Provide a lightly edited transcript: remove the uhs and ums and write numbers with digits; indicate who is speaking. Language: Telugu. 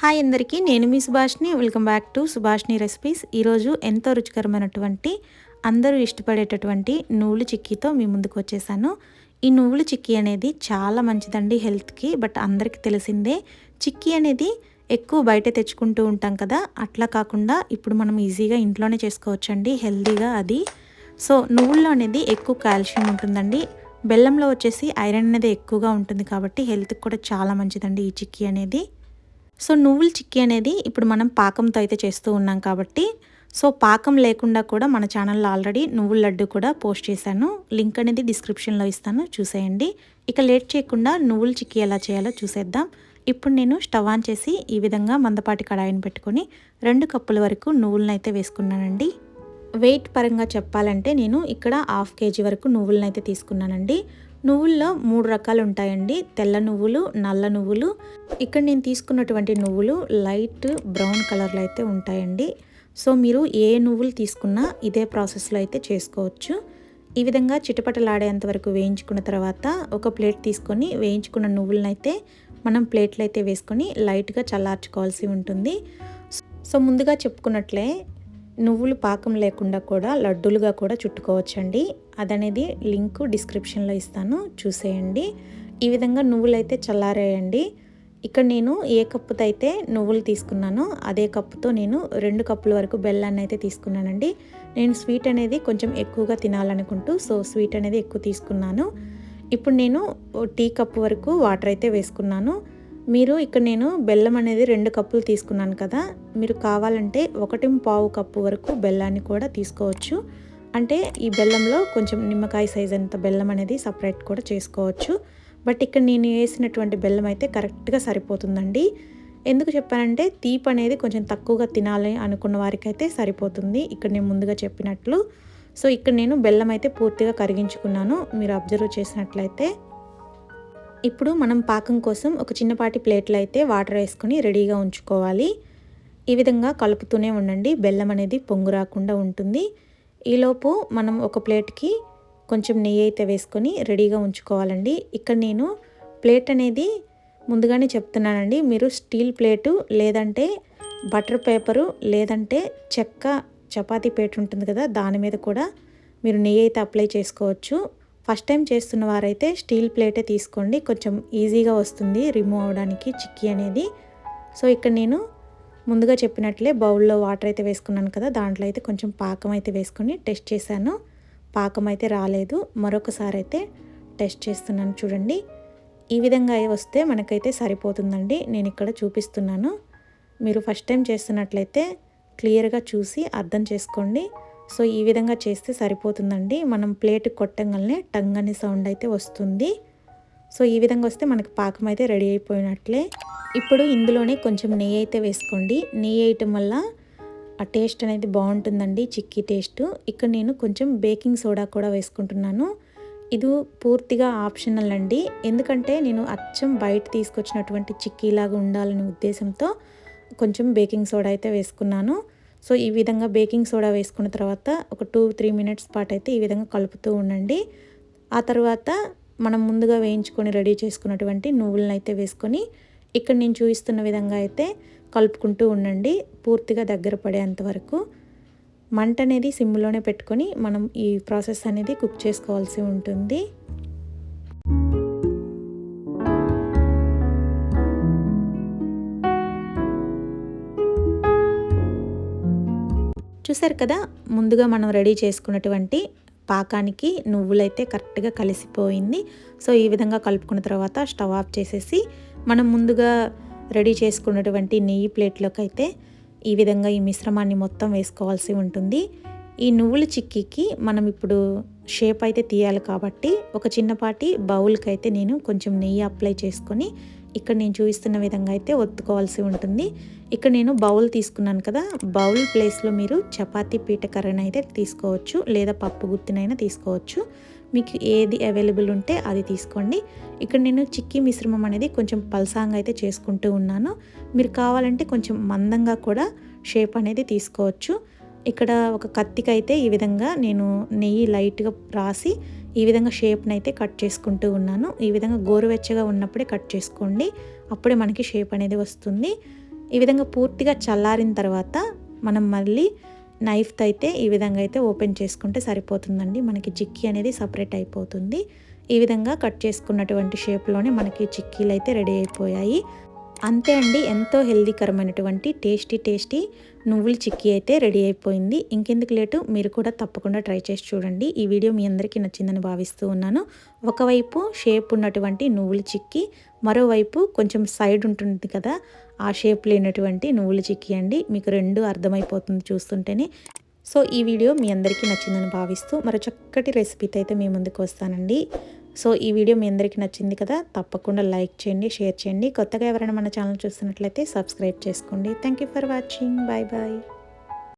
Speaker 1: హాయ్ అందరికీ, నేను మీ Subhashini. Welcome back to Subhashini recipes. ఈరోజు ఎంతో రుచికరమైనటువంటి అందరూ ఇష్టపడేటటువంటి నువ్వుల చిక్కీతో మీ ముందుకు వచ్చేసాను. ఈ నువ్వుల చిక్కీ అనేది చాలా మంచిదండి హెల్త్కి. బట్ అందరికీ తెలిసిందే, చిక్కీ అనేది ఎక్కువ బయట తెచ్చుకుంటూ ఉంటాం కదా, అట్లా కాకుండా ఇప్పుడు మనం ఈజీగా ఇంట్లోనే చేసుకోవచ్చండి హెల్తీగా అది. సో నువ్వుల్లో అనేది ఎక్కువ కాల్షియం ఉంటుందండి. బెల్లంలో వచ్చేసి ఐరన్ అనేది ఎక్కువగా ఉంటుంది కాబట్టి హెల్త్కి కూడా చాలా మంచిదండి ఈ చిక్కీ అనేది. సో నువ్వుల చిక్కీ అనేది ఇప్పుడు మనం పాకంతో అయితే చేస్తూ ఉన్నాం కాబట్టి, సో పాకం లేకుండా కూడా మన ఛానల్లో ఆల్రెడీ నువ్వుల లడ్డు కూడా పోస్ట్ చేశాను. లింక్ అనేది డిస్క్రిప్షన్లో ఇస్తాను, చూసేయండి. ఇక లేట్ చేయకుండా నువ్వుల చిక్కీ ఎలా చేయాలో చూసేద్దాం. ఇప్పుడు నేను స్టవ్ ఆన్ చేసి ఈ విధంగా మందపాటి కడాయిని పెట్టుకొని 2 కప్పుల వరకు నువ్వులను అయితే వేసుకున్నానండి. వెయిట్ పరంగా చెప్పాలంటే నేను ఇక్కడ 1/2 kg వరకు నువ్వులను అయితే తీసుకున్నానండి. నువ్వుల్లో 3 రకాలు ఉంటాయండి, తెల్ల నువ్వులు, నల్ల నువ్వులు. ఇక్కడ నేను తీసుకున్నటువంటి నువ్వులు లైట్ బ్రౌన్ కలర్లో అయితే ఉంటాయండి. సో మీరు ఏ నువ్వులు తీసుకున్నా ఇదే ప్రాసెస్లో అయితే చేసుకోవచ్చు. ఈ విధంగా చిటపటలాడేంత వరకు వేయించుకున్న తర్వాత ఒక ప్లేట్ తీసుకొని వేయించుకున్న నువ్వులను అయితే మనం ప్లేట్లో అయితే వేసుకొని లైట్గా చల్లార్చుకోవాల్సి ఉంటుంది. సో ముందుగా చెప్పుకున్నట్లే నువ్వులు పాకం లేకుండా కూడా లడ్డూలుగా కూడా చుట్టుకోవచ్చండి. అదనేది లింక్ డిస్క్రిప్షన్లో ఇస్తాను, చూసేయండి. ఈ విధంగా నువ్వులు అయితే చల్లారేయండి. ఇక్కడ నేను ఏ కప్పుతో అయితే నువ్వులు తీసుకున్నానో అదే కప్పుతో నేను 2 కప్పుల వరకు బెల్లాన్ని అయితే తీసుకున్నానండి. నేను స్వీట్ అనేది కొంచెం ఎక్కువగా తినాలనుకుంటూ సో స్వీట్ అనేది ఎక్కువ తీసుకున్నాను. ఇప్పుడు నేను టీ కప్పు వరకు వాటర్ అయితే వేసుకున్నాను. మీరు ఇక్కడ నేను బెల్లం అనేది 2 కప్పులు తీసుకున్నాను కదా, మీరు కావాలంటే 1.25 కప్పు వరకు బెల్లాన్ని కూడా తీసుకోవచ్చు. అంటే ఈ బెల్లంలో కొంచెం నిమ్మకాయ సైజ్ అంత బెల్లం అనేది సపరేట్ కూడా చేసుకోవచ్చు. బట్ ఇక్కడ నేను వేసినటువంటి బెల్లం అయితే కరెక్ట్గా సరిపోతుందండి. ఎందుకు చెప్పానంటే తీపి అనేది కొంచెం తక్కువగా తినాలి అనుకున్న వారికి అయితే సరిపోతుంది, ఇక్కడ నేను ముందుగా చెప్పినట్లు. సో ఇక్కడ నేను బెల్లం అయితే పూర్తిగా కరిగించుకున్నాను, మీరు అబ్జర్వ్ చేసినట్లయితే. ఇప్పుడు మనం పాకం కోసం ఒక చిన్నపాటి ప్లేట్లో అయితే వాటర్ వేసుకొని రెడీగా ఉంచుకోవాలి. ఈ విధంగా కలుపుతూనే ఉండండి, బెల్లం అనేది పొంగు రాకుండా ఉంటుంది. ఈలోపు మనం ఒక ప్లేట్కి కొంచెం నెయ్యి అయితే వేసుకొని రెడీగా ఉంచుకోవాలండి. ఇక్కడ నేను ప్లేట్ అనేది ముందుగానే చెప్తున్నానండి, మీరు స్టీల్ ప్లేటు లేదంటే బటర్ పేపరు లేదంటే చెక్క చపాతీ ప్లేట్ ఉంటుంది కదా, దాని మీద కూడా మీరు నెయ్యి అయితే అప్లై చేసుకోవచ్చు. ఫస్ట్ టైం చేస్తున్న వారైతే స్టీల్ ప్లేటే తీసుకోండి, కొంచెం ఈజీగా వస్తుంది రిమూవ్ అవడానికి చిక్కీ అనేది. సో ఇక్కడ నేను ముందుగా చెప్పినట్లే బౌల్లో వాటర్ అయితే వేసుకున్నాను కదా, దాంట్లో అయితే కొంచెం పాకం అయితే వేసుకొని టెస్ట్ చేశాను. పాకం అయితే రాలేదు, మరొకసారి అయితే టెస్ట్ చేస్తున్నాను. చూడండి, ఈ విధంగా వస్తే మనకైతే సరిపోతుందండి. నేను ఇక్కడ చూపిస్తున్నాను, మీరు ఫస్ట్ టైం చేస్తున్నట్లయితే క్లియర్గా చూసి అర్థం చేసుకోండి. సో ఈ విధంగా చేస్తే సరిపోతుందండి. మనం ప్లేట్ కొట్టంగానే టంగ్ అనే సౌండ్ అయితే వస్తుంది. సో ఈ విధంగా వస్తే మనకి పాకం అయితే రెడీ అయిపోయినట్లే. ఇప్పుడు ఇందులోనే కొంచెం నెయ్యి అయితే వేసుకోండి. నెయ్యి వేయటం వల్ల ఆ టేస్ట్ అనేది బాగుంటుందండి, చిక్కీ టేస్ట్. ఇక్కడ నేను కొంచెం బేకింగ్ సోడా కూడా వేసుకుంటున్నాను. ఇది పూర్తిగా ఆప్షనల్ అండి, ఎందుకంటే నేను అచ్చం బయట తీసుకొచ్చినటువంటి చిక్కీలాగా ఉండాలనే ఉద్దేశంతో కొంచెం బేకింగ్ సోడా అయితే వేసుకున్నాను. సో ఈ విధంగా బేకింగ్ సోడా వేసుకున్న తర్వాత ఒక 2-3 మినిట్స్ పాటు అయితే ఈ విధంగా కలుపుతూ ఉండండి. ఆ తర్వాత మనం ముందుగా వేయించుకొని రెడీ చేసుకున్నటువంటి నువ్వులను అయితే వేసుకొని ఇక్కడ నేను చూపిస్తున్న విధంగా అయితే కలుపుకుంటూ ఉండండి, పూర్తిగా దగ్గర పడేంత వరకు. మంట అనేది సిమ్లోనే పెట్టుకొని మనం ఈ ప్రాసెస్ అనేది కుక్ చేసుకోవాల్సి ఉంటుంది. చూసారు కదా, ముందుగా మనం రెడీ చేసుకున్నటువంటి పాకానికి నువ్వులైతే కరెక్ట్గా కలిసిపోయింది. సో ఈ విధంగా కలుపుకున్న తర్వాత స్టవ్ ఆఫ్ చేసేసి మనం ముందుగా రెడీ చేసుకున్నటువంటి నెయ్యి ప్లేట్లోకి అయితే ఈ విధంగా ఈ మిశ్రమాన్ని మొత్తం వేసుకోవాల్సి ఉంటుంది. ఈ నువ్వుల చిక్కీకి మనం ఇప్పుడు షేప్ అయితే తీయాలి కాబట్టి ఒక చిన్నపాటి బౌల్కి అయితే నేను కొంచెం నెయ్యి అప్లై చేసుకొని ఇక్కడ నేను చూపిస్తున్న విధంగా అయితే ఒత్తుకోవాల్సి ఉంటుంది. ఇక్కడ నేను బౌల్ తీసుకున్నాను కదా, బౌల్ ప్లేస్లో మీరు చపాతీ పీటకర్రని అయితే తీసుకోవచ్చు, లేదా పప్పు గుత్తినైనా తీసుకోవచ్చు, మీకు ఏది అవైలబుల్ ఉంటే అది తీసుకోండి. ఇక్కడ నేను చిక్కీ మిశ్రమం అనేది కొంచెం పల్సాంగా అయితే చేసుకుంటూ ఉన్నాను. మీరు కావాలంటే కొంచెం మందంగా కూడా షేప్ అనేది తీసుకోవచ్చు. ఇక్కడ ఒక కత్తికి అయితే ఈ విధంగా నేను నెయ్యి లైట్గా రాసి ఈ విధంగా షేప్ని అయితే కట్ చేసుకుంటూ ఉన్నాను. ఈ విధంగా గోరువెచ్చగా ఉన్నప్పుడే కట్ చేసుకోండి, అప్పుడే మనకి షేప్ అనేది వస్తుంది. ఈ విధంగా పూర్తిగా చల్లారిన తర్వాత మనం మళ్ళీ నైఫ్తో అయితే ఈ విధంగా అయితే ఓపెన్ చేసుకుంటే సరిపోతుందండి. మనకి చిక్కీ అనేది సపరేట్ అయిపోతుంది. ఈ విధంగా కట్ చేసుకున్నటువంటి షేప్లోనే మనకి చిక్కీలు అయితే రెడీ అయిపోయాయి. అంతే అండి, ఎంతో హెల్దీకరమైనటువంటి టేస్టీ నువ్వుల చిక్కీ అయితే రెడీ అయిపోయింది. ఇంకెందుకు లేటు, మీరు కూడా తప్పకుండా ట్రై చేసి చూడండి. ఈ వీడియో మీ అందరికీ నచ్చిందని భావిస్తూ ఉన్నాను. ఒకవైపు షేప్ ఉన్నటువంటి నువ్వుల చిక్కీ, మరోవైపు కొంచెం సైడ్ ఉంటుంది కదా, ఆ షేప్ లేనటువంటి నువ్వుల చిక్కీ అండి. మీకు రెండు అర్థమైపోతుంది చూస్తుంటేనే. సో ఈ వీడియో మీ అందరికీ నచ్చిందని భావిస్తూ మరో చక్కటి రెసిపీతో అయితే మీ ముందుకు వస్తానండి. సో ఈ వీడియో మీ అందరికీ నచ్చింది కదా, తప్పకుండా లైక్ చేయండి, షేర్ చేయండి. కొత్తగా ఎవరైనా మన ఛానల్ చూస్తున్నట్లయితే సబ్స్క్రైబ్ చేసుకోండి. Thank you for watching. Bye bye.